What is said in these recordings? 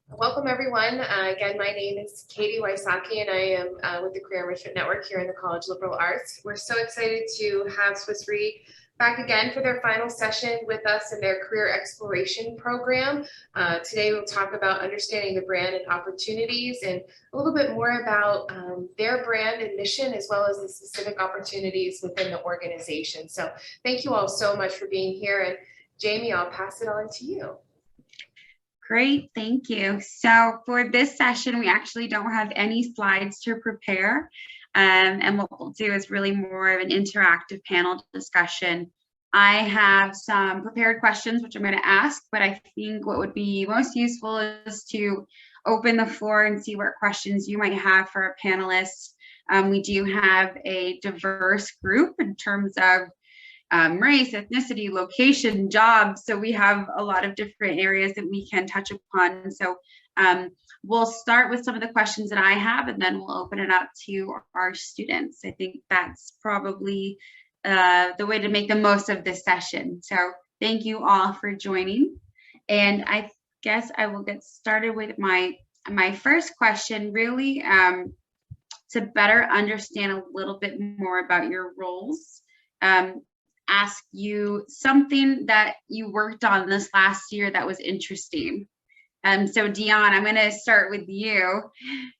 Welcome everyone. Again, my name is Katie Wysocki and I am with the Career Enrichment Network here in the College of Liberal Arts. We're so excited to have Swiss Re back again for their final session with us in their career exploration program. Today we'll talk about understanding the brand and opportunities and a little bit more about their brand and mission as well as the specific opportunities within the organization. So thank you all so much for being here, and Jamie, I'll pass it on to you. Great, thank you. So for this session, we actually don't have any slides to prepare. And what we'll do is really more of an interactive panel discussion. I have some prepared questions, which I'm going to ask, but I think what would be most useful is to open the floor and see what questions you might have for our panelists. We do have a diverse group in terms of race, ethnicity, location, jobs. So we have a lot of different areas that we can touch upon. So we'll start with some of the questions that I have, and then we'll open it up to our students. I think that's probably the way to make the most of this session. So thank you all for joining. And I guess I will get started with my first question, really to better understand a little bit more about your roles. Ask you something that you worked on this last year that was interesting. So Dion, I'm going to start with you,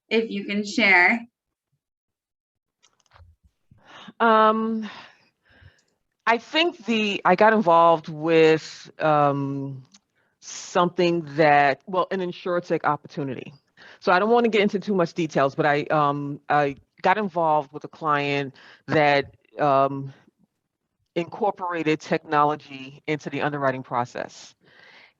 if you can share. I think I got involved with something that, well, an insurtech opportunity. So I don't want to get into too much details, but I got involved with a client that incorporated technology into the underwriting process.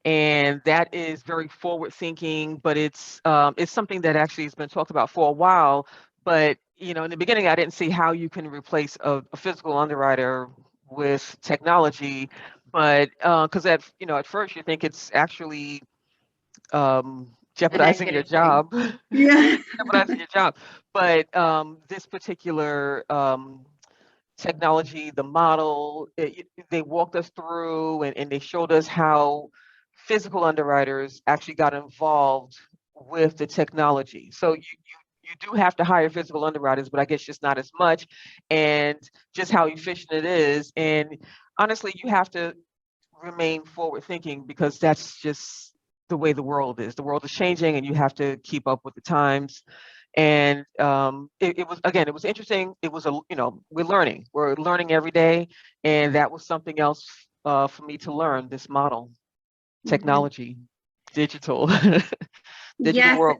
And that is very forward thinking, but it's something that actually has been talked about for a while. But, you know, in the beginning, I didn't see how you can replace a physical underwriter with technology. But because at first you think it's actually jeopardizing your job. Yeah. Jeopardizing your job. But this particular technology, the model, they walked us through and they showed us how physical underwriters actually got involved with the technology. So you do have to hire physical underwriters, but I guess just not as much, and just how efficient it is. And honestly, you have to remain forward thinking because that's just the way the world is. The world is changing and you have to keep up with the times. And it was interesting. It was we're learning every day, and that was something else for me to learn, this model, technology, digital Yes, world.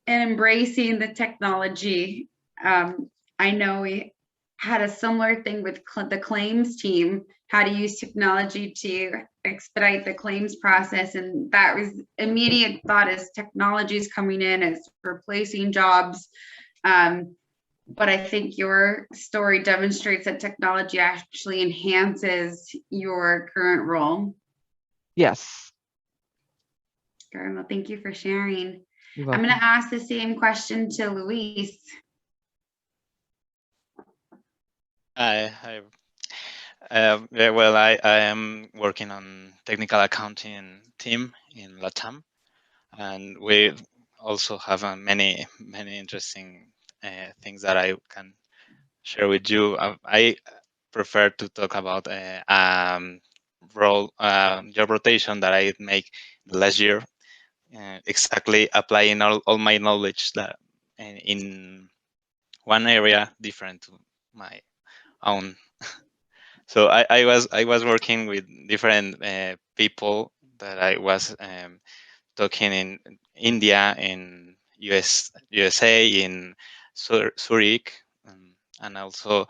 and embracing the technology. I know we had a similar thing with the claims team, how to use technology to expedite the claims process. And that was immediate thought as technology is coming in, as replacing jobs. But I think your story demonstrates that technology actually enhances your current role. Yes. Great. Well, thank you for sharing. You're I'm welcome. going to ask the same question to Luis. Hi. Yeah, well, I am working on technical accounting team in LATAM, and we also have many interesting things that I can share with you. I prefer to talk about job rotation that I make the last year, exactly applying all my knowledge that in one area different to my own. So I was working with different people that I was talking in India, in USA, in Zurich, and also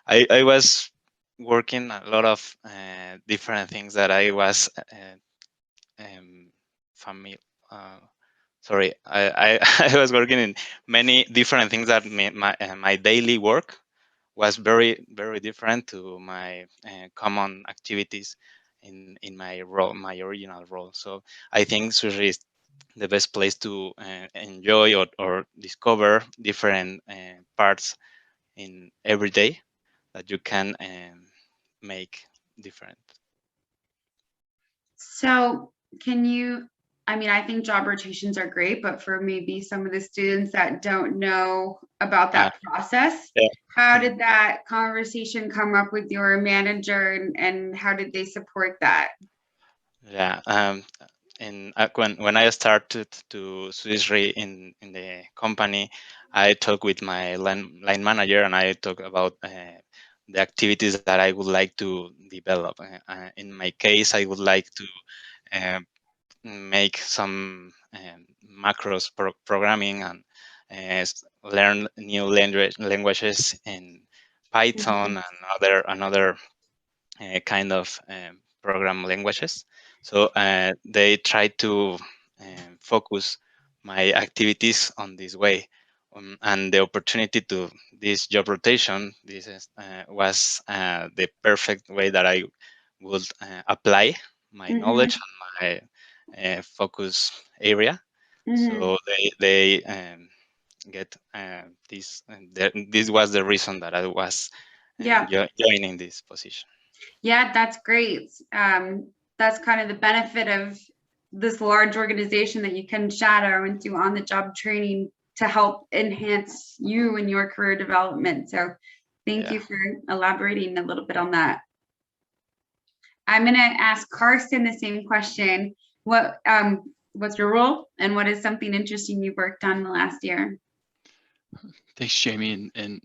I was working a lot of different things that I was familiar. Sorry, I I was working in many different things that my daily work was very different to my common activities in my role, my original role. So I think Switzerland is the best place to enjoy or discover different parts in every day that you can make different. So can you, I mean, I think job rotations are great, but for maybe some of the students that don't know about that process, yeah. how did that conversation come up with your manager, and how did they support that? Yeah. And when I started to Swiss Re in the company, I talked with my line manager, and I talked about the activities that I would like to develop. In my case, I would like to make some macros programming and learn new languages in Python and another kind of program languages. So they try to focus my activities on this way. And the opportunity to this job rotation, was the perfect way that I would apply my knowledge and my focus area. So they get this. This was the reason that I was Yeah. joining this position. Yeah, that's great. That's kind of the benefit of this large organization, that you can shadow and do on-the-job training to help enhance you and your career development. So thank you for elaborating a little bit on that. I'm going to ask Karsten the same question. What's your role, and what is something interesting you worked on in the last year? Thanks, Jamie, and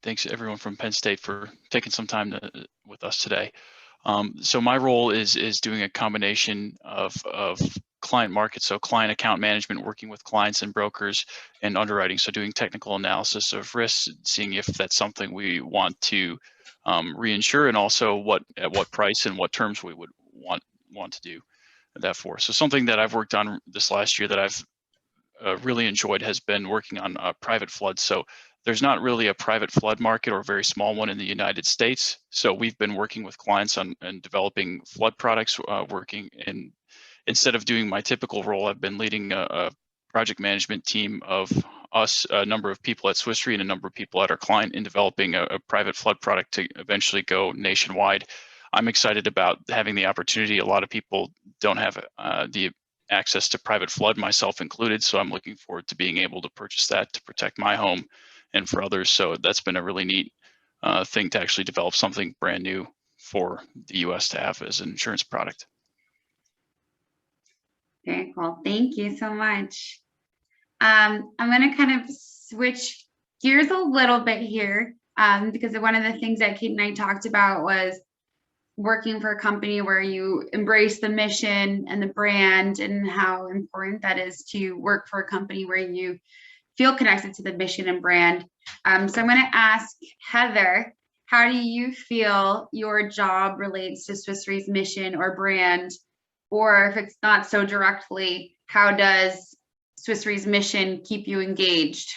thanks everyone from Penn State for taking some time with us today. So my role is doing a combination of client markets, so client account management, working with clients and brokers, and underwriting, so doing technical analysis of risks, seeing if that's something we want to reinsure, and also at what price and what terms we would want to do that for. So something that I've worked on this last year that I've really enjoyed has been working on private floods. So there's not really a private flood market, or a very small one, in the United States. So we've been working with clients on and developing flood products, instead of doing my typical role, I've been leading a project management team of us, a number of people at Swiss Re and a number of people at our client, in developing a private flood product to eventually go nationwide. I'm excited about having the opportunity. A lot of people don't have the access to private flood, myself included. So I'm looking forward to being able to purchase that to protect my home and for others. So that's been a really neat thing to actually develop something brand new for the US to have as an insurance product. Very cool. Thank you so much. I'm going to kind of switch gears a little bit here, because one of the things that Kate and I talked about was working for a company where you embrace the mission and the brand, and how important that is to work for a company where you feel connected to the mission and brand. So I'm going to ask Heather, how do you feel your job relates to Swiss Re's mission or brand? Or if it's not so directly, how does Swiss Re's mission keep you engaged?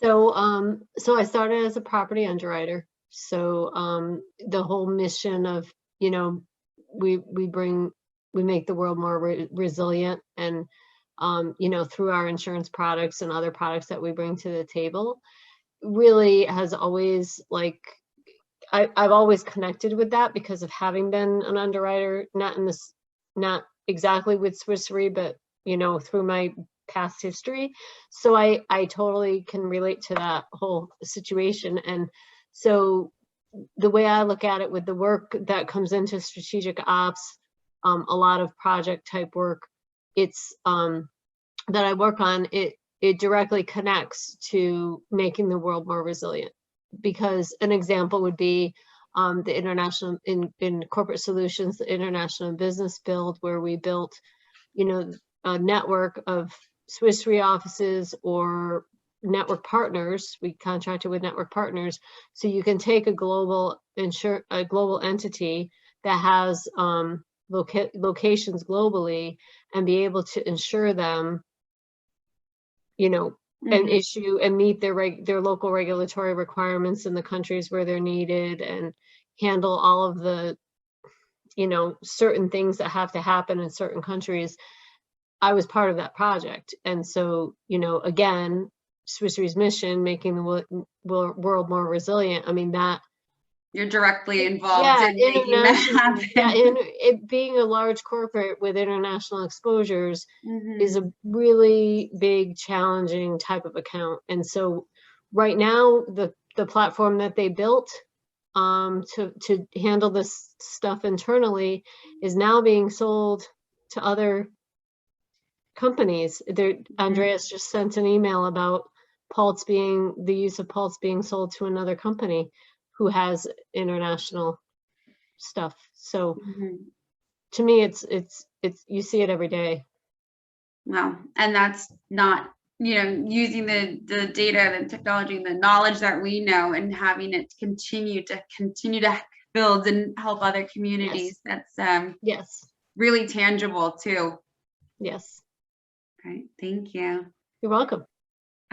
So I started as a property underwriter. So the whole mission of, we make the world more resilient, and through our insurance products and other products that we bring to the table, really has always, I've always connected with that because of having been an underwriter, not exactly with Swiss Re, but through my past history. So I totally can relate to that whole situation. And so the way I look at it, with the work that comes into strategic ops, a lot of project type work, it's that I work on, it directly connects to making the world more resilient. Because an example would be the international, in corporate solutions, the international business build, where we built, a network of Swiss Re offices or network partners. We contracted with network partners, so you can take a global entity that has locations globally, and be able to insure them, and issue and meet their local regulatory requirements in the countries where they're needed, and handle all of the certain things that have to happen in certain countries. I was part of that project. And so again, Swiss Re's mission, making the world more resilient, I mean, that You're directly involved Yeah, in making that happen. yeah, it being a large corporate with international exposures Mhm. is a really big, challenging type of account. And so right now, the platform that they built to handle this stuff internally is now being sold to other companies. Andreas just sent an email about the use of Pulse being sold to another company who has international stuff. So Mhm. to me, it's you see it every day. Well, and that's not, using the data, the technology, and the knowledge that we know, and having it continue to build and help other communities. That's Yes. really tangible too. Yes. Right. Thank you. You're welcome.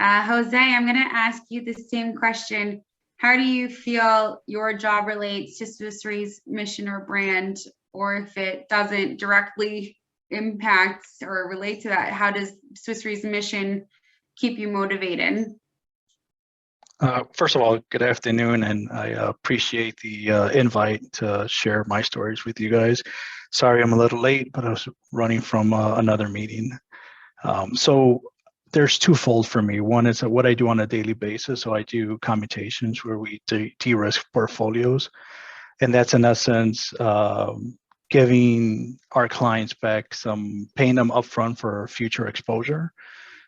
Jose, I'm going to ask you the same question. How do you feel your job relates to Swiss Re's mission or brand, or if it doesn't directly impact or relate to that, how does Swiss Re's mission keep you motivated? First of all, good afternoon, and I appreciate the invite to share my stories with you guys. Sorry I'm a little late, but I was running from another meeting. So there's twofold for me. One is what I do on a daily basis. So I do commutations where we de-risk portfolios, and that's in essence giving our clients back paying them upfront for future exposure,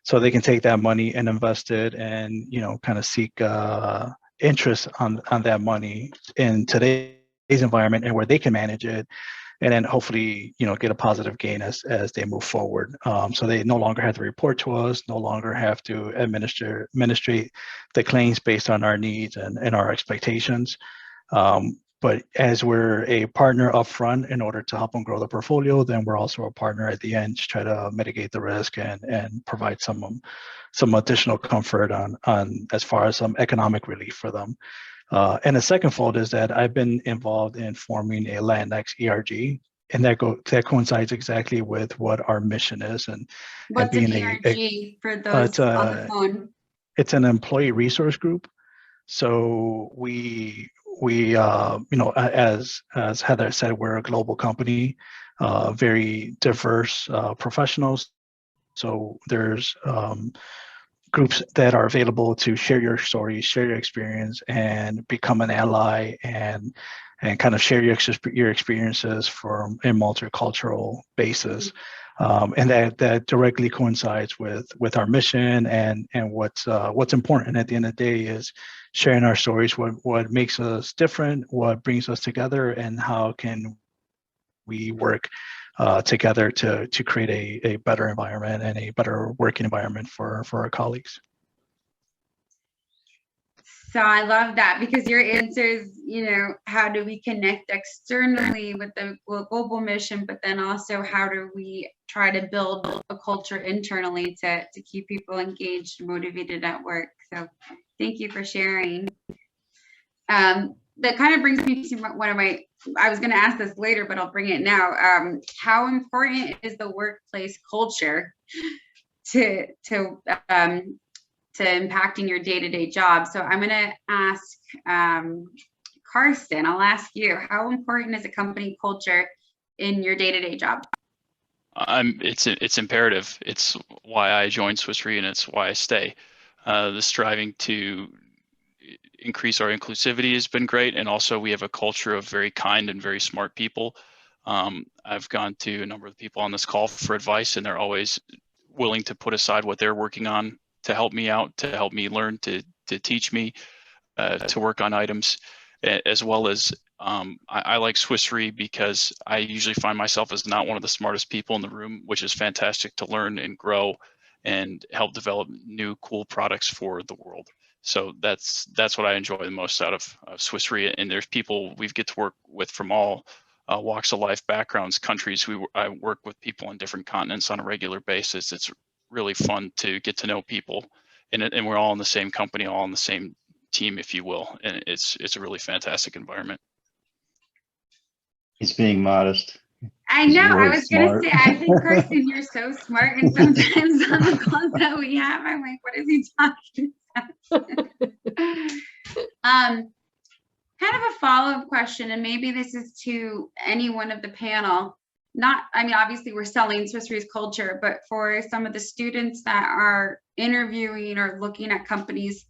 so they can take that money and invest it and kind of seek interest on that money in today's environment, and where they can manage it, and then hopefully get a positive gain as they move forward. So they no longer have to report to us, no longer have to administrate the claims based on our needs and our expectations. But as we're a partner upfront in order to help them grow the portfolio, then we're also a partner at the end to try to mitigate the risk and provide some additional comfort on as far as some economic relief for them. And the second fold is that I've been involved in forming a Latinx ERG, and that coincides exactly with what our mission is. And What's being an ERG for those on the phone? It's an employee resource group. So we as Heather said, we're a global company, very diverse professionals. So there's groups that are available to share your story, share your experience, and become an ally, and kind of share your experiences from a multicultural basis. And that directly coincides with our mission and what's important at the end of the day is sharing our stories, what makes us different, what brings us together, and how can we work together to create a better environment and a better working environment for our colleagues. So I love that, because your answers, how do we connect externally with the global mission, but then also how do we try to build a culture internally to keep people engaged, motivated at work. So thank you for sharing. That kind of brings me to I was going to ask this later, but I'll bring it now. How important is the workplace culture to impacting your day-to-day job? So I'm going to ask Karsten, I'll ask you, how important is a company culture in your day-to-day job? It's imperative. It's why I joined Swiss Re, and it's why I stay. The striving to increase our inclusivity has been great, and also we have a culture of very kind and very smart people. I've gone to a number of people on this call for advice, and they're always willing to put aside what they're working on to help me out, to help me learn, to teach me, to work on items, as well as I like Swiss Re because I usually find myself as not one of the smartest people in the room, which is fantastic to learn and grow and help develop new cool products for the world. So that's what I enjoy the most out of Swiss Re. And there's people we get to work with from all walks of life, backgrounds, countries. I work with people on different continents on a regular basis. It's really fun to get to know people, and we're all in the same company, all in the same team, if you will. And it's a really fantastic environment. He's being modest. I know. I was going to say, I think, Karsten, you're so smart. And sometimes on the calls that we have, I'm like, what is he talking about? kind of a follow-up question, and maybe this is to anyone of the panel. Not, I mean, obviously we're selling Swiss Re's culture, but for some of the students that are interviewing or looking at companies,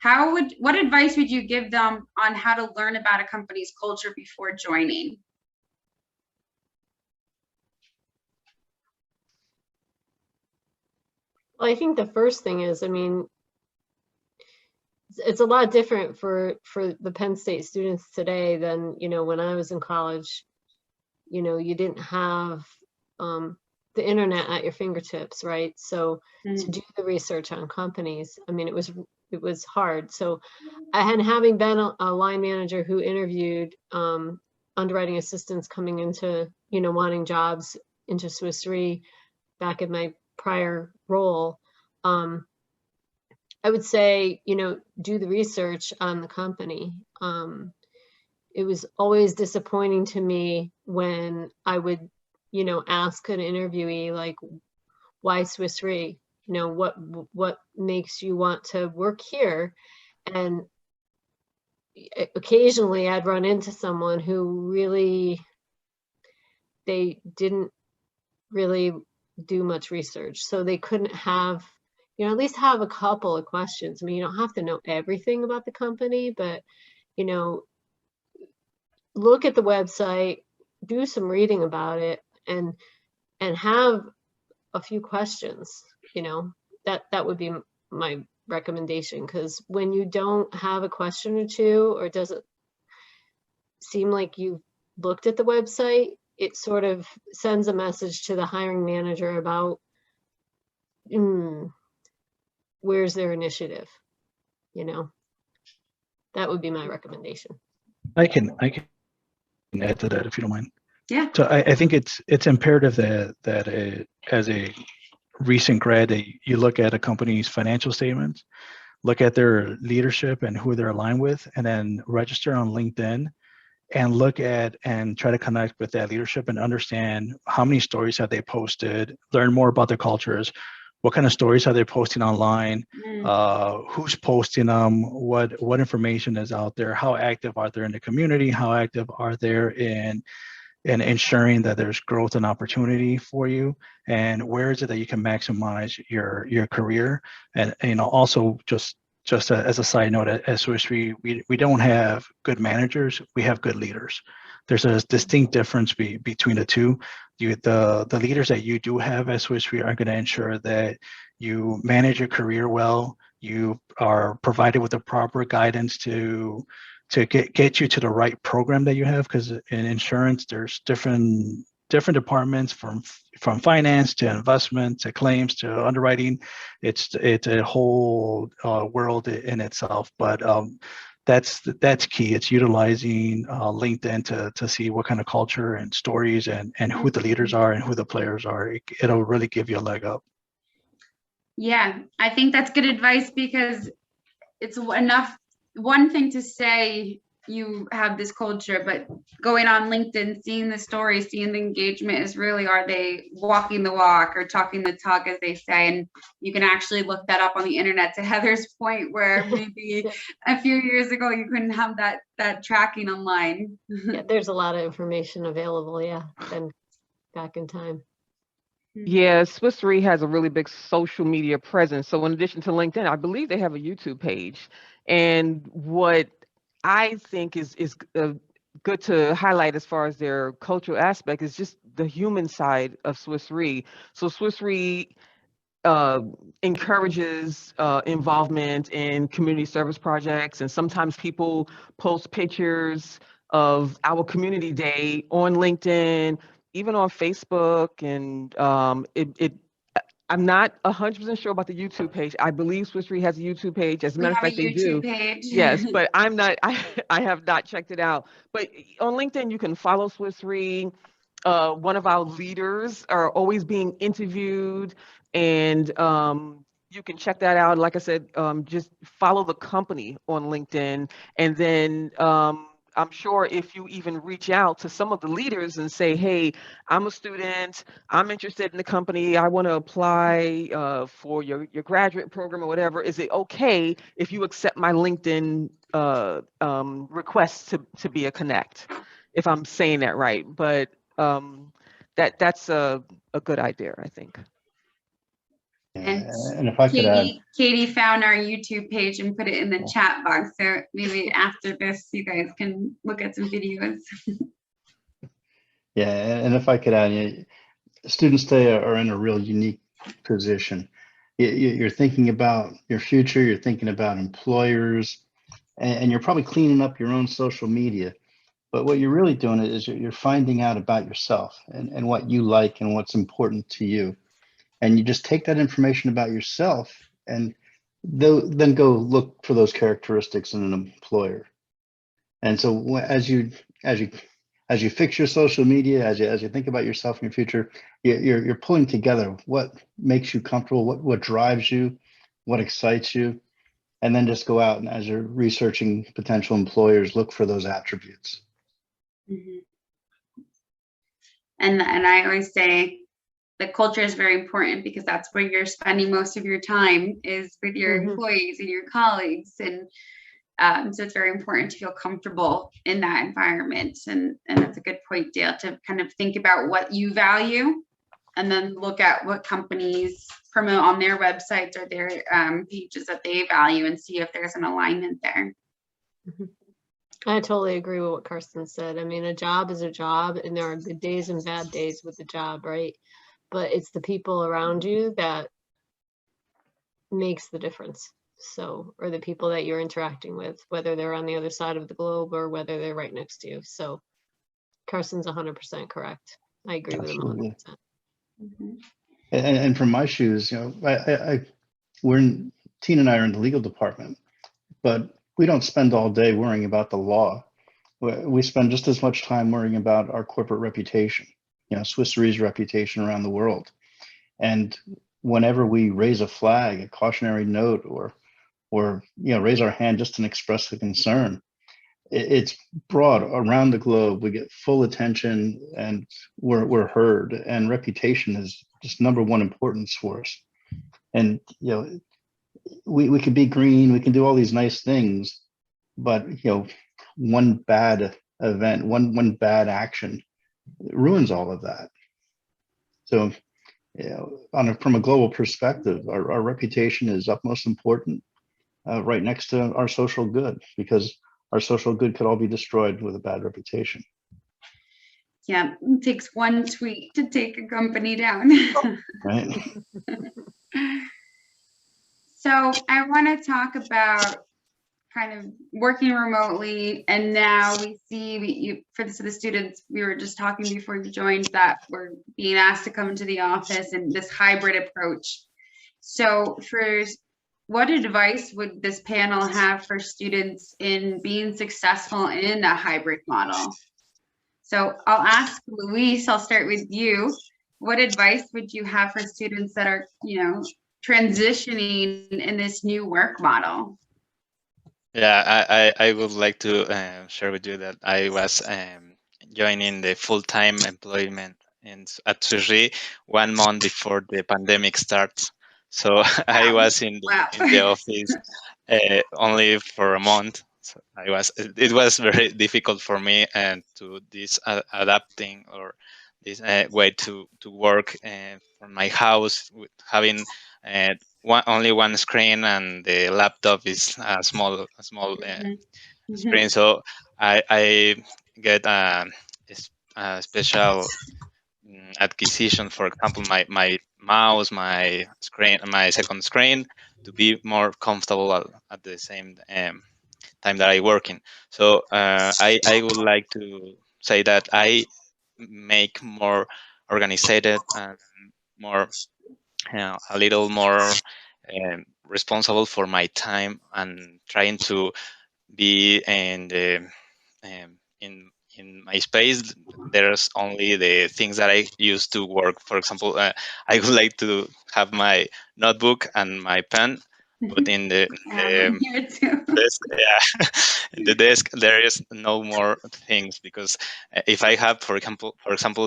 what advice would you give them on how to learn about a company's culture before joining? Well, I think the first thing is, I mean, it's a lot different for the Penn State students today than, you know, when I was in college. You know, you didn't have the internet at your fingertips, right? So to do the research on companies, I mean, it was hard. So having been a line manager who interviewed underwriting assistants coming into, you know, wanting jobs into Swiss Re back in my prior role, I would say, you know, do the research on the company. It was always disappointing to me when I would, you know, ask an interviewee, like, why Swiss Re? You know, what makes you want to work here? And occasionally I'd run into someone who really, they didn't really do much research. So they couldn't have, you know, at least have a couple of questions. I mean, you don't have to know everything about the company, but, you know, look at the website, do some reading about it, and have a few questions. You know, that would be my recommendation, because when you don't have a question or two, or it doesn't seem like you've looked at the website, it sort of sends a message to the hiring manager about where's their initiative. You know, that would be my recommendation. I can add to that if you don't mind. Yeah. So I think it's imperative that as a recent grad, that you look at a company's financial statements, look at their leadership and who they're aligned with, and then register on LinkedIn and look at and try to connect with that leadership and understand how many stories have they posted, learn more about their cultures, what kind of stories are they posting online, who's posting them, what information is out there, how active are they in the community, how active are they in ensuring that there's growth and opportunity for you, and where is it that you can maximize your career. And you know, also just as a side note, at Swiss Re, we don't have good managers, we have good leaders. There's a distinct difference between the two. The leaders that you do have at Swiss Re are going to ensure that you manage your career well, you are provided with the proper guidance to get you to the right program that you have, because in insurance there's different departments, from finance to investment to claims to underwriting. It's a whole world in itself, but that's key. It's utilizing LinkedIn to see what kind of culture and stories and who the leaders are and who the players are. It'll really give you a leg up. Yeah, I think that's good advice, because it's one thing to say you have this culture, but going on LinkedIn, seeing the stories, seeing the engagement is really, are they walking the walk or talking the talk, as they say? And you can actually look that up on the internet, to Heather's point, where maybe a few years ago you couldn't have that tracking online. Yeah, there's a lot of information available, than back in time. Yeah, Swiss Re has a really big social media presence. So in addition to LinkedIn, I believe they have a YouTube page. And what I think is good to highlight as far as their cultural aspect is just the human side of Swiss Re. So Swiss Re encourages involvement in community service projects, and sometimes people post pictures of our community day on LinkedIn, even on Facebook, and I'm not 100% sure about the YouTube page. I believe Swiss Re has a YouTube page. As a matter of fact, they do. Page. Yes, but I'm not. I have not checked it out. But on LinkedIn, you can follow Swiss Re. One of our leaders are always being interviewed, and you can check that out. Like I said, just follow the company on LinkedIn, and then I'm sure if you even reach out to some of the leaders and say, hey, I'm a student, I'm interested in the company, I want to apply for your graduate program or whatever, is it okay if you accept my LinkedIn request to be a connect? If I'm saying that right, but that's a good idea, I think. And And if I could add, Katie found our YouTube page and put it in the Cool. chat box. So maybe after this, you guys can look at some videos. yeah, and if I could add, you know, students today are in a real unique position. You're thinking about your future, you're thinking about employers, and you're probably cleaning up your own social media. But what you're really doing is you're finding out about yourself and what you like and what's important to you. And you just take that information about yourself and then go look for those characteristics in an employer. And so as you fix your social media, as you think about yourself and your future, you're pulling together what makes you comfortable, what drives you, what excites you, and then just go out and as you're researching potential employers, look for those attributes. Mhm. And I always say the culture is very important because that's where you're spending most of your time is with your Mhm. employees and your colleagues. And so it's very important to feel comfortable in that environment. And that's a good point, Dale, to kind of think about what you value and then look at what companies promote on their websites or their pages that they value and see if there's an alignment there. I totally agree with what Karsten said. I mean, a job is a job, and there are good days and bad days with the job, right? But it's the people around you that makes the difference. So, or the people that you're interacting with, whether they're on the other side of the globe or whether they're right next to you. So, Carson's 100% correct. I agree with him Absolutely. 100%. Mhm. And from my shoes, you know, Tina and I are in the legal department, but we don't spend all day worrying about the law. We spend just as much time worrying about our corporate reputation, you know, Swiss Re's reputation around the world. And whenever we raise a flag, a cautionary note, or you know, raise our hand just to express a concern, it's broad around the globe. We get full attention, and we're heard. And reputation is just number one importance for us. And you know, we can be green, we can do all these nice things, but you know, one bad event, one bad action ruins all of that. So, you know, from a global perspective, our reputation is utmost important, right next to our social good, because our social good could all be destroyed with a bad reputation. Yeah, it takes one tweet to take a company down. Right. So I want to talk about kind of working remotely, and now we see for the students, we were just talking before you joined that we're being asked to come into the office and this hybrid approach. So what advice would this panel have for students in being successful in a hybrid model? So I'll ask Luis, I'll start with you. What advice would you have for students that are, you know, transitioning in this new work model? Yeah, I would like to share with you that I was joining the full-time employment at Swiss Re 1 month before the pandemic starts. So I was in the office only for a month. So it was very difficult for me and to this adapting or this way to work from my house with having only one screen, and the laptop is a small screen. So I get a special acquisition, for example, my mouse, my screen, my second screen, to be more comfortable at the same time that I working. So I would like to say that I make more organized and more a little more responsible for my time, and trying to be in the in my space. There's only the things that I use to work. For example, I would like to have my notebook and my pen but in the Here too. desk, yeah, in the desk there is no more things, because if I have, for example,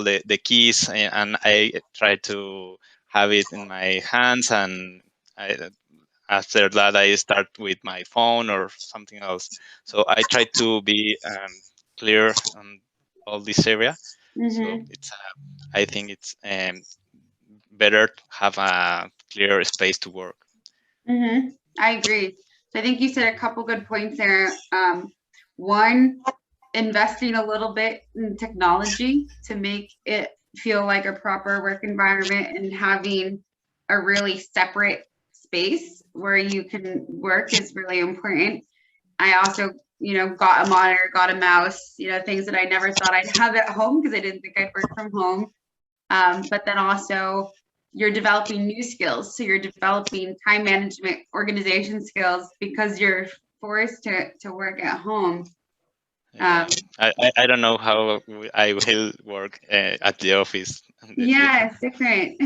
the keys, and I try to have it in my hands, and after that I start with my phone or something else. So I try to be clear on all this area. So it's I think it's better to have a clear space to work. I agree. So I think you said a couple good points there. One, investing a little bit in technology to make it feel like a proper work environment, and having a really separate space where you can work is really important. I also, got a monitor, got a mouse, things that I never thought I'd have at home because I didn't think I'd work from home. But then also you're developing new skills. So you're developing time management, organization skills, because you're forced to work at home. I don't know how I will work at the office. Yeah, it's different.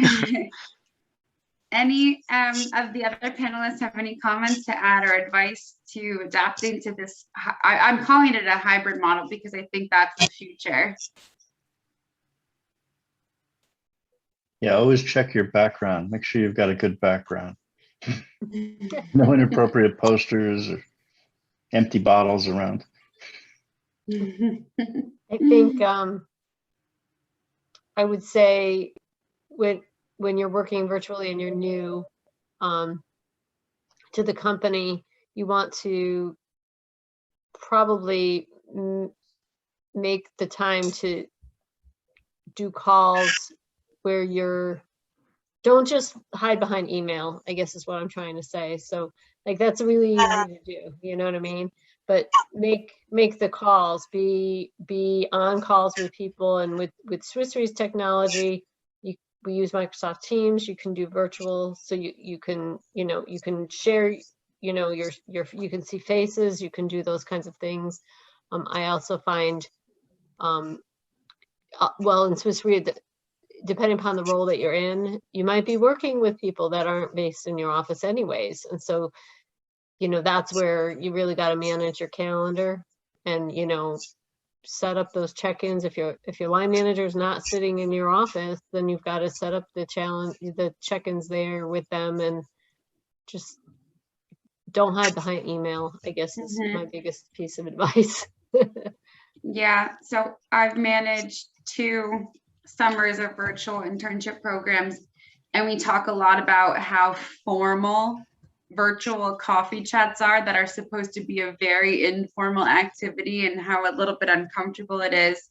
Any of the other panelists have any comments to add or advice to adapting to this? I'm calling it a hybrid model because I think that's the future. Yeah, always check your background. Make sure you've got a good background. No inappropriate posters or empty bottles around. I think I would say when you're working virtually and you're new to the company, you want to probably make the time to do calls where don't just hide behind email, I guess is what I'm trying to say. So like, that's really easy to do, you know what I mean? But make the calls, be on calls with people. And with Swiss Re's technology, we use Microsoft Teams. You can do virtual, so you can you can share your you can see faces, you can do those kinds of things. I also find well, in Swiss Re, depending upon the role that you're in, you might be working with people that aren't based in your office anyways. And so, that's where you really got to manage your calendar and, set up those check-ins. If your line manager is not sitting in your office, then you've got to set up the check-ins there with them, and just don't hide behind email, I guess is my biggest piece of advice. Yeah, so I've managed 2 summers of virtual internship programs, and we talk a lot about how formal virtual coffee chats are that are supposed to be a very informal activity, and how a little bit uncomfortable it is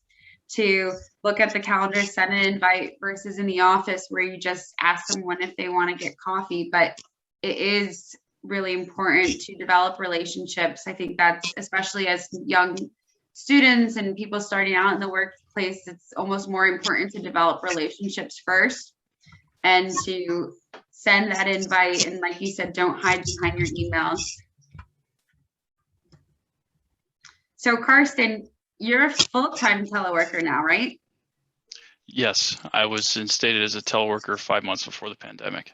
to look at the calendar, send an invite, versus in the office where you just ask someone if they want to get coffee. But it is really important to develop relationships. I think that's, especially as young students and people starting out in the workplace, it's almost more important to develop relationships first and to send that invite. And like you said, don't hide behind your emails. So Karsten, you're a full-time teleworker now, right? Yes, I was instated as a teleworker 5 months before the pandemic.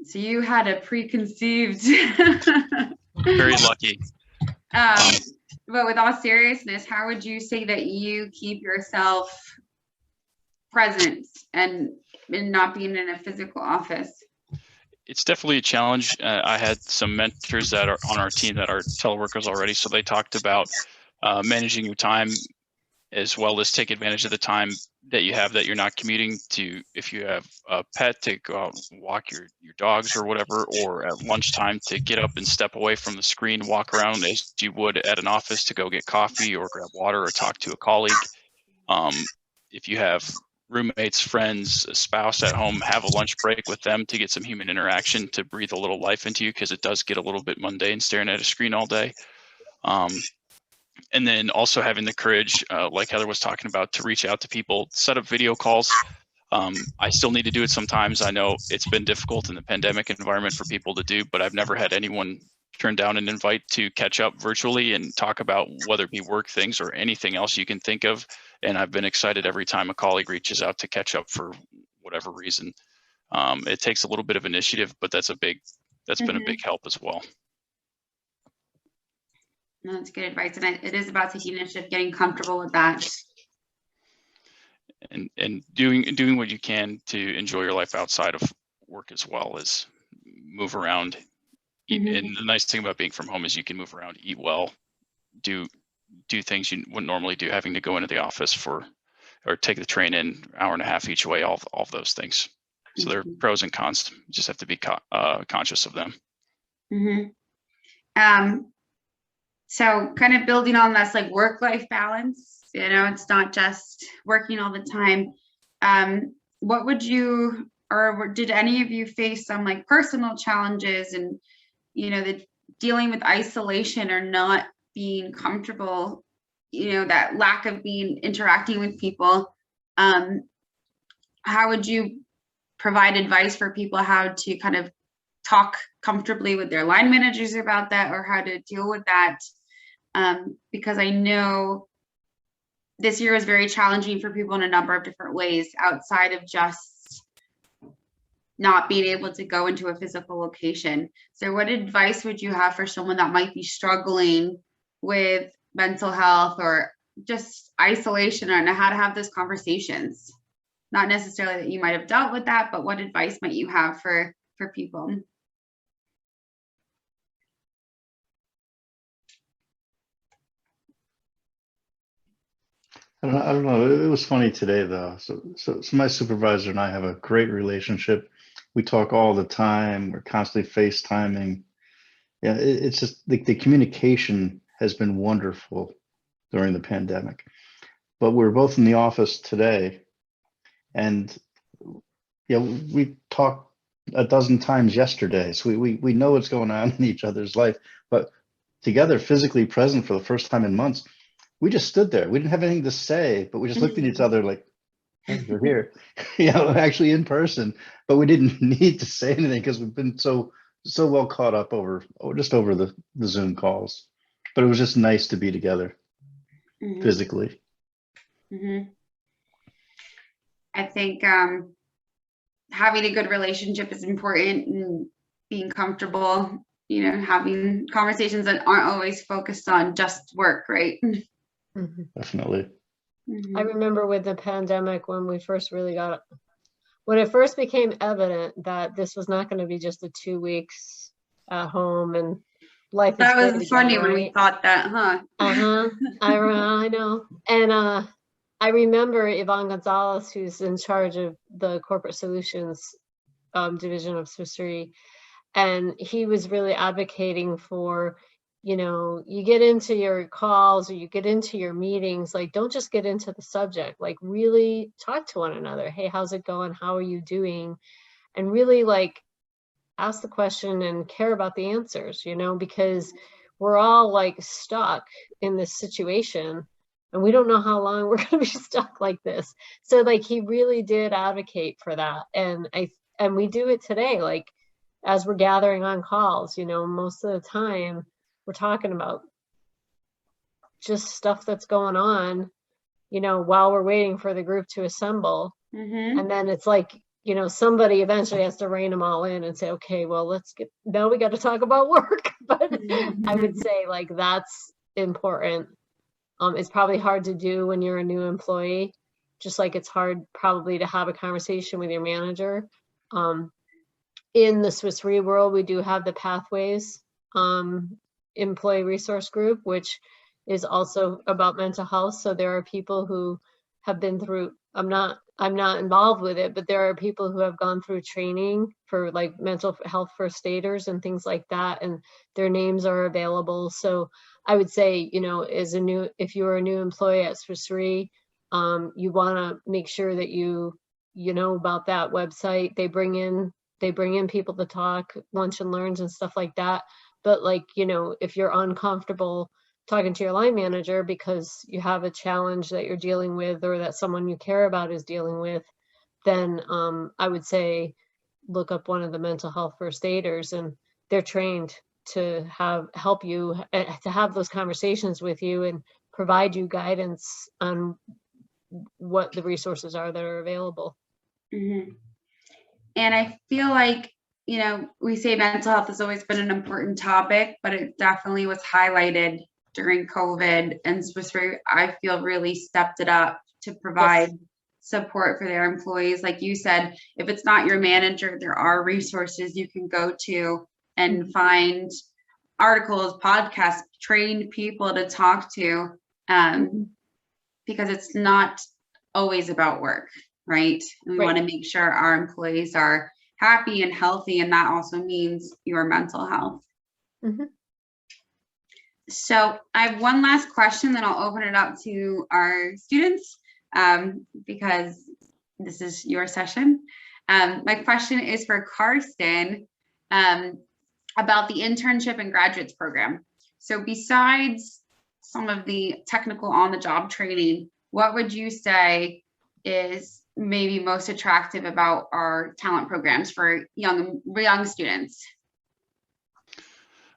So you had a preconceived. Very lucky. But with all seriousness, how would you say that you keep yourself present and not being in a physical office? It's definitely a challenge. I had some mentors that are on our team that are teleworkers already, so they talked about managing your time, as well as take advantage of the time that you have that you're not commuting to. If you have a pet, to go out and walk your dogs or whatever, or at lunchtime to get up and step away from the screen, walk around as you would at an office to go get coffee or grab water or talk to a colleague. If you have roommates, friends, a spouse at home, have a lunch break with them to get some human interaction, to breathe a little life into you, because it does get a little bit mundane staring at a screen all day. And then also having the courage, like Heather was talking about, to reach out to people, set up video calls. I still need to do it sometimes. I know it's been difficult in the pandemic environment for people to do, but I've never had anyone turn down an invite to catch up virtually and talk about whether it be work things or anything else you can think of. And I've been excited every time a colleague reaches out to catch up for whatever reason. It takes a little bit of initiative, but that's a big that's been a big help as well. No, that's good advice. And it is about taking initiative, getting comfortable with that. And doing what you can to enjoy your life outside of work as well as move around. And the nice thing about being from home is you can move around, eat well, do things you wouldn't normally do, having to go into the office or take the train in hour and a half each way, all of those things. So there are pros and cons. You just have to be conscious of them. So kind of building on this like work-life balance, you know, it's not just working all the time. What would you, or did any of you face some like personal challenges and, you know, the dealing with isolation or not being comfortable, you know, that lack of interacting with people? How would you provide advice for people how to kind of talk comfortably with their line managers about that, or how to deal with that? Because I know this year was very challenging for people in a number of different ways outside of just not being able to go into a physical location. So what advice would you have for someone that might be struggling with mental health or just isolation and how to have those conversations? Not necessarily that you might have dealt with that, but what advice might you have for people? I don't know. It was funny today though. So my supervisor and I have a great relationship. We talk all the time. We're constantly FaceTiming. Yeah, it's just like the communication has been wonderful during the pandemic. But we're both in the office today, and we talked a dozen times yesterday. So we know what's going on in each other's life. But together, physically present for the first time in months, we just stood there. We didn't have anything to say, but we just looked at each other like, hey, you're here, actually in person. But we didn't need to say anything because we've been so well caught up over the Zoom calls. But it was just nice to be together physically. I think having a good relationship is important, and being comfortable, you know, having conversations that aren't always focused on just work, right? Definitely. I remember with the pandemic when we first really when it first became evident that this was not going to be just a 2 weeks at home and life. That is was funny when we thought that, huh? I know. And I remember Yvonne Gonzalez, who's in charge of the corporate solutions division of Swiss Re, and he was really advocating for, you know, you get into your calls or you get into your meetings, like, don't just get into the subject, like really talk to one another. Hey, how's it going? How are you doing? And really like ask the question and care about the answers, you know, because we're all like stuck in this situation and we don't know how long we're going to be stuck like this. So like he really did advocate for that. And we do it today, like as we're gathering on calls, you know, most of the time we're talking about just stuff that's going on, you know, while we're waiting for the group to assemble. And then it's like, you know, somebody eventually has to rein them all in and say, okay, well, now we got to talk about work. But I would say like that's important. It's probably hard to do when you're a new employee, just like it's hard probably to have a conversation with your manager. In the Swiss Re world, we do have the Pathways employee resource group, which is also about mental health. So there are people who have been through, I'm not involved with it, but there are people who have gone through training for like mental health first aiders and things like that, and their names are available. So I would say, you know, if you're a new employee at Swiss Re, you want to make sure that you know about that website. They bring in people to talk, lunch and learns and stuff like that. But like, you know, if you're uncomfortable talking to your line manager because you have a challenge that you're dealing with or that someone you care about is dealing with, then I would say look up one of the mental health first aiders, and they're trained to help you to have those conversations with you and provide you guidance on what the resources are that are available. And I feel like you know, we say mental health has always been an important topic, but it definitely was highlighted during COVID, and Swiss Re, I feel, really stepped it up to provide support for their employees. Like you said, if it's not your manager, there are resources you can go to and find articles, podcasts, trained people to talk to, because it's not always about work, right? And we want to make sure our employees are happy and healthy, and that also means your mental health. So I have one last question, then I'll open it up to our students, because this is your session. My question is for Karsten, about the internship and graduates program. So besides some of the technical on-the-job training, what would you say is maybe most attractive about our talent programs for young students?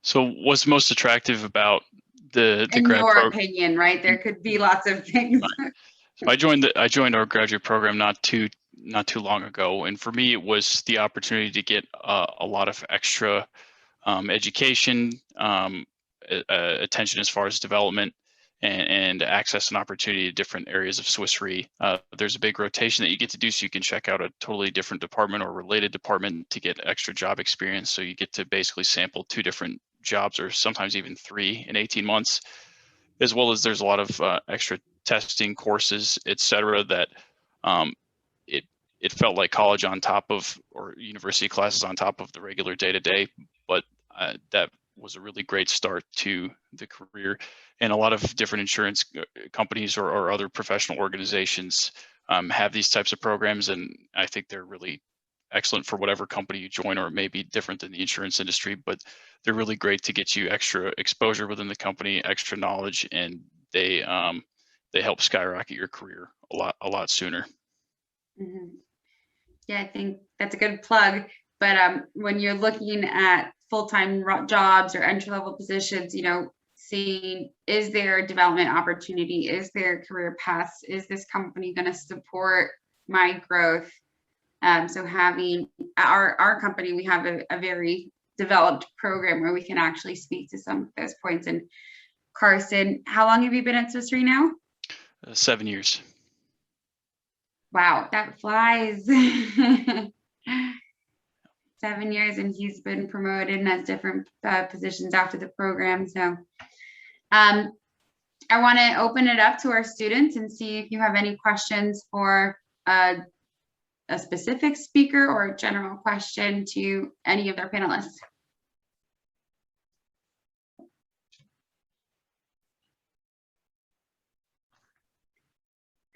So what's most attractive about the In grad your program? opinion, right? There could be lots of things. So I joined our graduate program not too long ago, and for me it was the opportunity to get a lot of extra education, attention as far as development, and access and opportunity to different areas of Swiss Re. There's a big rotation that you get to do, so you can check out a totally different department or related department to get extra job experience. So you get to basically sample 2 different jobs, or sometimes even 3 in 18 months, as well as there's a lot of extra testing courses, etc. that it felt like college on top of, or university classes on top of the regular day-to-day, but that was a really great start to the career. And a lot of different insurance companies or other professional organizations have these types of programs, and I think they're really excellent for whatever company you join, or it may be different than the insurance industry, but they're really great to get you extra exposure within the company, extra knowledge, and they help skyrocket your career a lot sooner. Yeah, I think that's a good plug. But when you're looking at full-time jobs or entry-level positions, you know, seeing, is there development opportunity? Is there career paths? Is this company going to support my growth? So having our company, we have a very developed program where we can actually speak to some of those points. And Karsten, how long have you been at Swiss Re now? 7 years. Wow, that flies. 7 years, and he's been promoted and has different positions after the program. So I want to open it up to our students and see if you have any questions for a specific speaker or a general question to any of their panelists.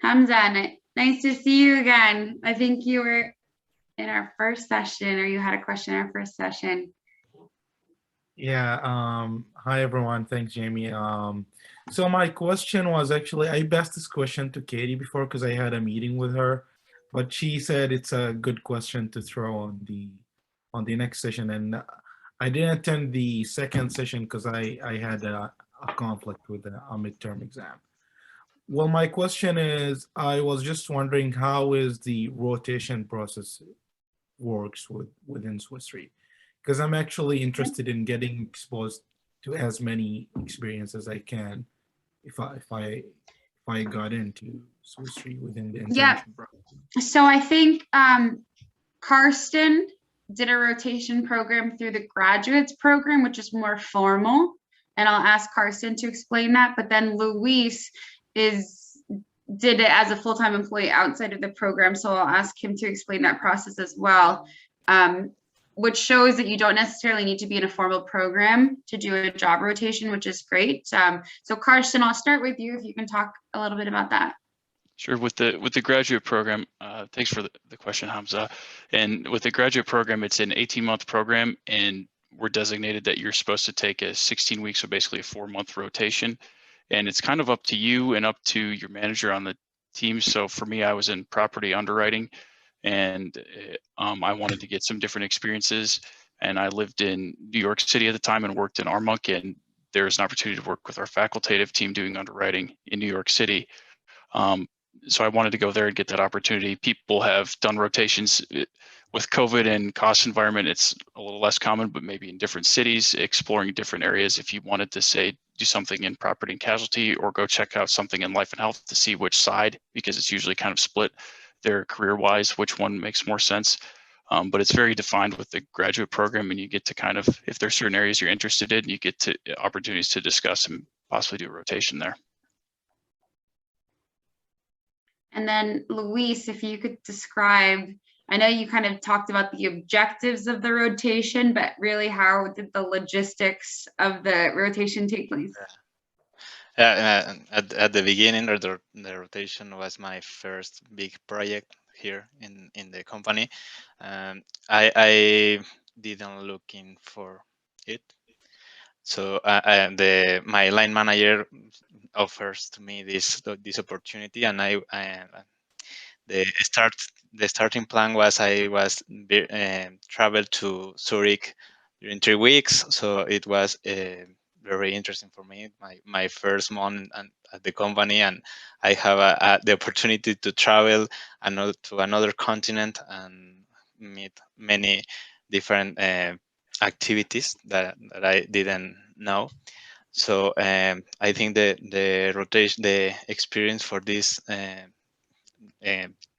Hamza, nice to see you again. I think you were in our first session, or you had a question in our first session. Yeah, hi everyone, thanks Jamie. So my question was, actually, I asked this question to Katie before because I had a meeting with her, but she said it's a good question to throw on the next session, and I didn't attend the second session because I had a conflict with a midterm exam. Well, my question is, I was just wondering how is the rotation process works within Swiss Re, because I'm actually interested in getting exposed to as many experiences as I can if I got into Swiss Re within the internship program. So I think Karsten did a rotation program through the graduates program, which is more formal, and I'll ask Karsten to explain that. But then Luis did it as a full-time employee outside of the program, so I'll ask him to explain that process as well, which shows that you don't necessarily need to be in a formal program to do a job rotation, which is great. So Karsten, I'll start with you if you can talk a little bit about that. Sure. With the graduate program, thanks for the question, Hamza. And with the graduate program, it's an 18-month program, and we're designated that you're supposed to take a 16 weeks, so basically a 4-month rotation. And it's kind of up to you and up to your manager on the team. So for me, I was in property underwriting, and I wanted to get some different experiences. And I lived in New York City at the time and worked in Armonk, and there's an opportunity to work with our facultative team doing underwriting in New York City. So I wanted to go there and get that opportunity. People have done rotations with COVID and cost environment, it's a little less common, but maybe in different cities, exploring different areas. If you wanted to say, do something in property and casualty or go check out something in life and health to see which side, because it's usually kind of split there career-wise, which one makes more sense. But it's very defined with the graduate program, and you get to kind of, if there's certain areas you're interested in, you get to opportunities to discuss and possibly do a rotation there. And then Luis, if you could describe, I know you kind of talked about the objectives of the rotation, but really how did the logistics of the rotation take place? At the beginning, or the rotation was my first big project here in the company. I didn't looking for it. So my line manager offers to me this opportunity, and the starting plan was I was travel to Zurich during 3 weeks. So it was very interesting for me. My first month at the company, and I have the opportunity to travel to another continent and meet many different activities that I didn't know. So I think the rotation, the experience for this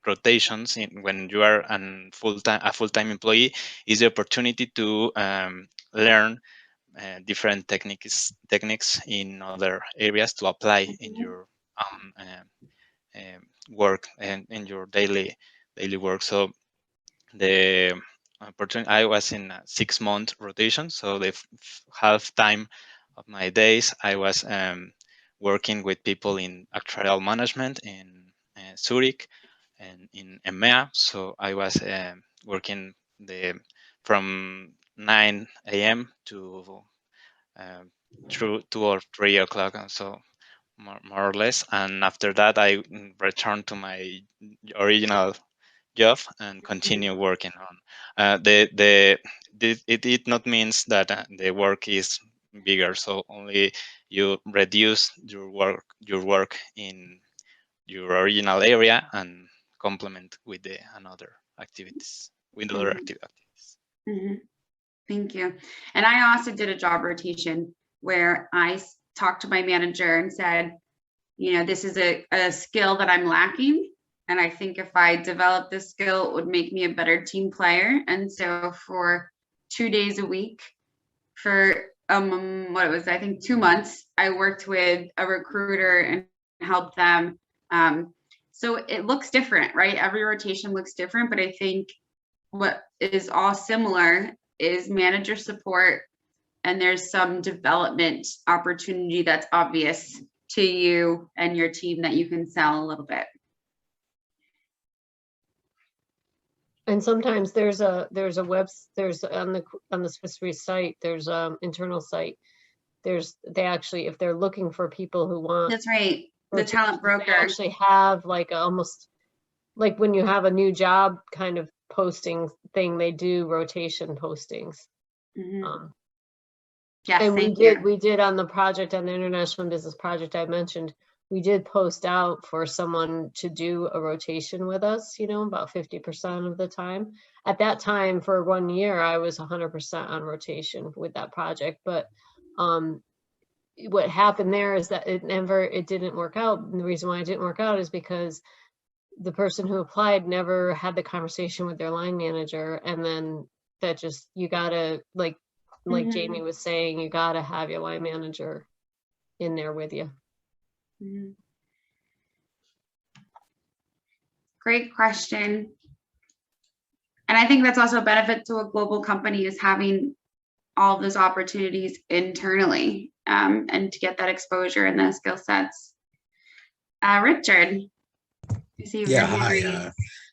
rotations when you are a full-time employee is the opportunity to learn different techniques in other areas to apply in your work and in your daily work. So the opportunity, I was in a 6-month rotation, so the half time of my days I was working with people in actuarial management in Zurich and in EMEA. So I was working from 9 a.m. to through 2 or 3 o'clock, and so more or less. And after that, I returned to my original job and continue working on it not means that the work is bigger, so only you reduce your work in your original area and complement with the other activities. Thank you. And I also did a job rotation where I talked to my manager and said, you know, this is a skill that I'm lacking. And I think if I develop this skill, it would make me a better team player. And so for 2 days a week for what it was, I think 2 months, I worked with a recruiter and helped them. So it looks different, right? Every rotation looks different, but I think what is all similar is manager support, and there's some development opportunity that's obvious to you and your team that you can sell a little bit. And sometimes there's on the Swiss Re site, there's internal site. They actually, if they're looking for people who want. That's right. The talent broker. They actually have like almost like when you have a new job kind of posting thing, they do rotation postings. Yes, and thank we did on the project, on the international business project I mentioned, we did post out for someone to do a rotation with us, you know, about 50% of the time. At that time, for 1 year, I was 100% on rotation with that project. But what happened there is that it didn't work out. And the reason why it didn't work out is because the person who applied never had the conversation with their line manager. And then that just, you gotta, like Jamie was saying, you gotta have your line manager in there with you. Great question. And I think that's also a benefit to a global company, is having all of those opportunities internally and to get that exposure and those skill sets. Richard. Yeah, hi.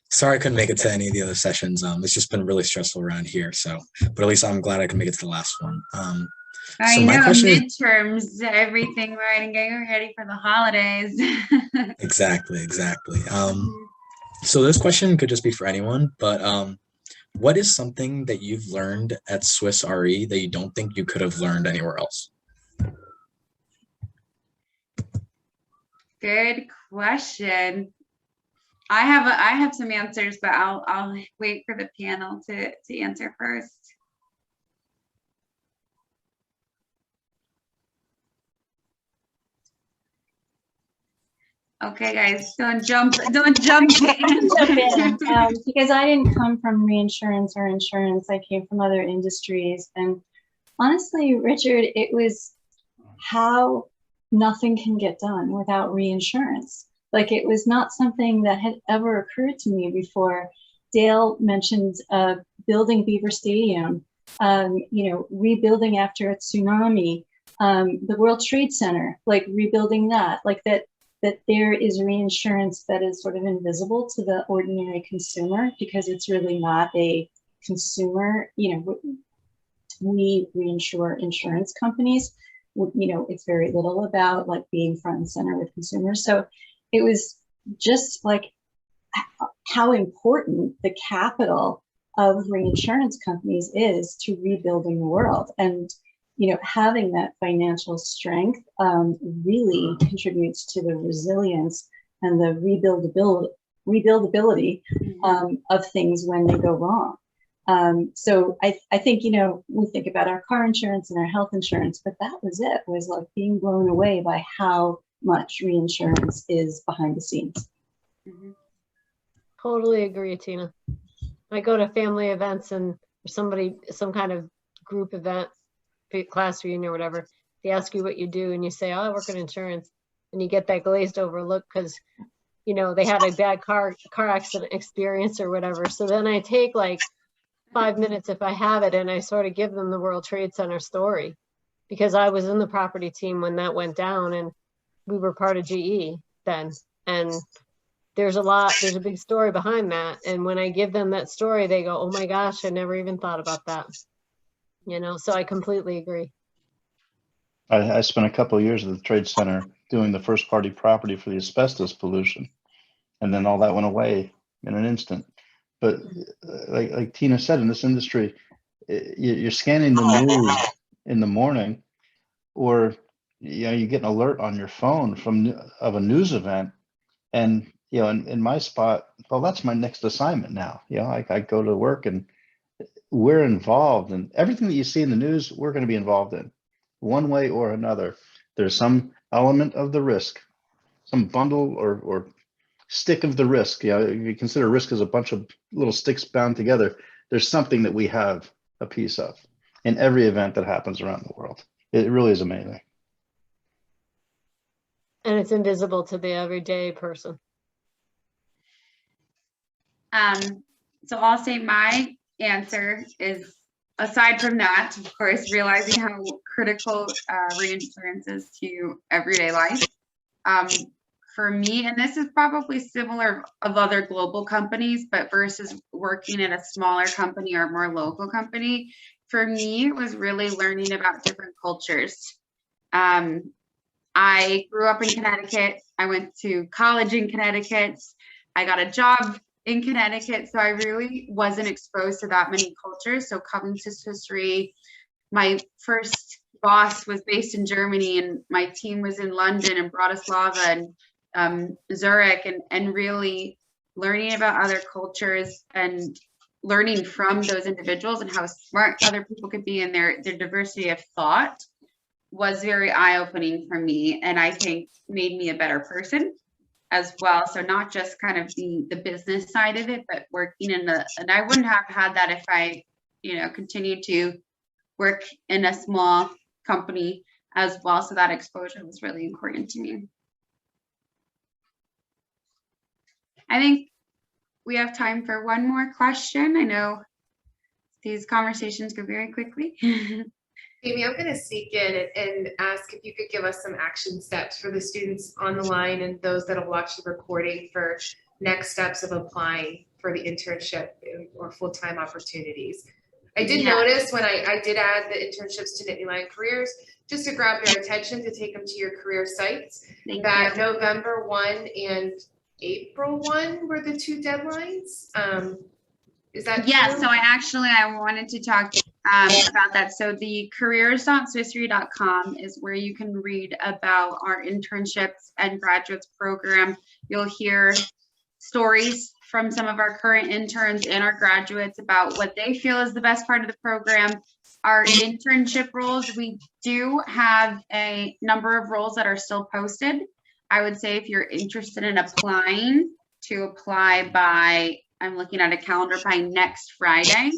Sorry I couldn't make it to any of the other sessions. It's just been really stressful around here. So, but at least I'm glad I can make it to the last one. I know, midterms, everything, right, and getting ready for the holidays. Exactly. So this question could just be for anyone, but what is something that you've learned at Swiss Re that you don't think you could have learned anywhere else? Good question. I have some answers, but I'll wait for the panel to answer first. Okay, guys, don't jump in. Jump in, because I didn't come from reinsurance or insurance. I came from other industries. And honestly, Richard, it was how nothing can get done without reinsurance. Like, it was not something that had ever occurred to me before. Dale mentioned building Beaver Stadium, rebuilding after a tsunami, the World Trade Center, like rebuilding that, like that there is reinsurance that is sort of invisible to the ordinary consumer, because it's really not a consumer, we reinsure insurance companies. It's very little about like being front and center with consumers. So it was just like how important the capital of reinsurance companies is to rebuilding the world. And having that financial strength really contributes to the resilience and the rebuildability of things when they go wrong. So I think, we think about our car insurance and our health insurance, but that was it, was like being blown away by how much reinsurance is behind the scenes. Totally agree, Tina. I go to family events and some kind of group event, class reunion or whatever, they ask you what you do and you say, oh, I work in insurance, and you get that glazed over look because they had a bad car accident experience or whatever. So then I take like 5 minutes if I have it, and I sort of give them the World Trade Center story, because I was in the property team when that went down and we were part of GE then. And there's a big story behind that. And when I give them that story, they go, oh my gosh, I never even thought about that. So I completely agree. I spent a couple of years at the Trade Center doing the first party property for the asbestos pollution. And then all that went away in an instant. But like Tina said, in this industry, you're scanning the news in the morning, or you get an alert on your phone of a news event. And in my spot, well, that's my next assignment now. I go to work and we're involved in everything that you see in the news. We're going to be involved in one way or another. There's some element of the risk, some bundle or stick of the risk. If you consider risk as a bunch of little sticks bound together, there's something that we have a piece of in every event that happens around the world. It really is amazing. And it's invisible to the everyday person. So I'll say my answer is, aside from that, of course, realizing how critical reinsurance is to everyday life. For me, and this is probably similar of other global companies, but versus working at a smaller company or more local company, for me, it was really learning about different cultures. I grew up in Connecticut. I went to college in Connecticut. I got a job in Connecticut. So I really wasn't exposed to that many cultures. So coming to Swiss Re, my first boss was based in Germany, and my team was in London and Bratislava and Zurich, and really learning about other cultures and learning from those individuals and how smart other people could be in their diversity of thought was very eye-opening for me, and I think made me a better person as well. So not just kind of the business side of it, but working and I wouldn't have had that if I, continued to work in a small company as well. So that exposure was really important to me. I think we have time for one more question. I know these conversations go very quickly. Amy, I'm going to sneak in and ask if you could give us some action steps for the students on the line and those that will watch the recording for next steps of applying for the internship or full-time opportunities. I did notice when I did add the internships to Nittany Lion Careers, just to grab their attention to take them to your career sites, that November 1 and April 1 were the two deadlines. Is that true? So I wanted to talk about that. So the careers.swissre.com is where you can read about our internships and graduates program. You'll hear stories from some of our current interns and our graduates about what they feel is the best part of the program. Our internship roles, we do have a number of roles that are still posted. I would say if you're interested in applying, to apply by, I'm looking at a calendar, by next Friday.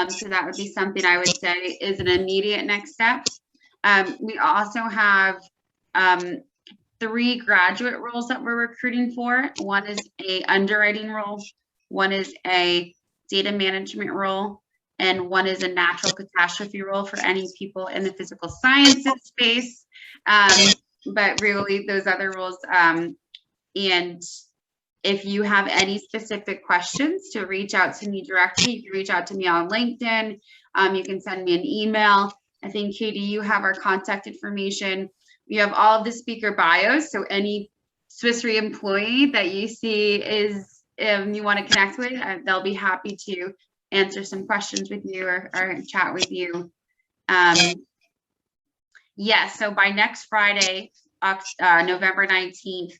So that would be something I would say is an immediate next step. We also have 3 graduate roles that we're recruiting for. One is a underwriting role, one is a data management role, and one is a natural catastrophe role for any people in the physical sciences space. But really those other roles, and if you have any specific questions, to reach out to me directly, you can reach out to me on LinkedIn. You can send me an email. I think, Katie, you have our contact information. You have all of the speaker bios. So any Swiss Re employee that you see is you want to connect with, they'll be happy to answer some questions with you or chat with you. Yes, so by next Friday, November 19th,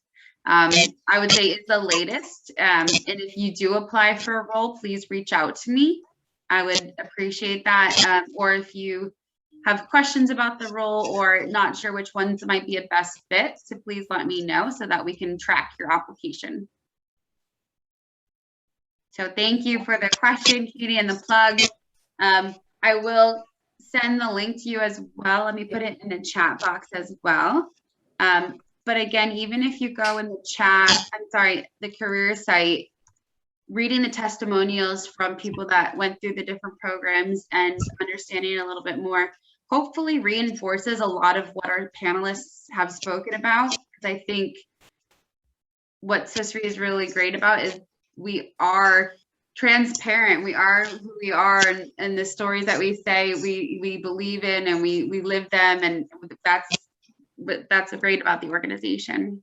I would say is the latest. And if you do apply for a role, please reach out to me. I would appreciate that. Or if you have questions about the role or not sure which ones might be a best fit, so please let me know so that we can track your application. So thank you for the question, Katie, and the plug. I will send the link to you as well. Let me put it in the chat box as well. But again, even if you go in the chat, the career site, reading the testimonials from people that went through the different programs and understanding a little bit more, hopefully reinforces a lot of what our panelists have spoken about. Because I think what Swiss Re is really great about is we are transparent. We are who we are, and the stories that we say we believe in, and we live them, and that's great about the organization.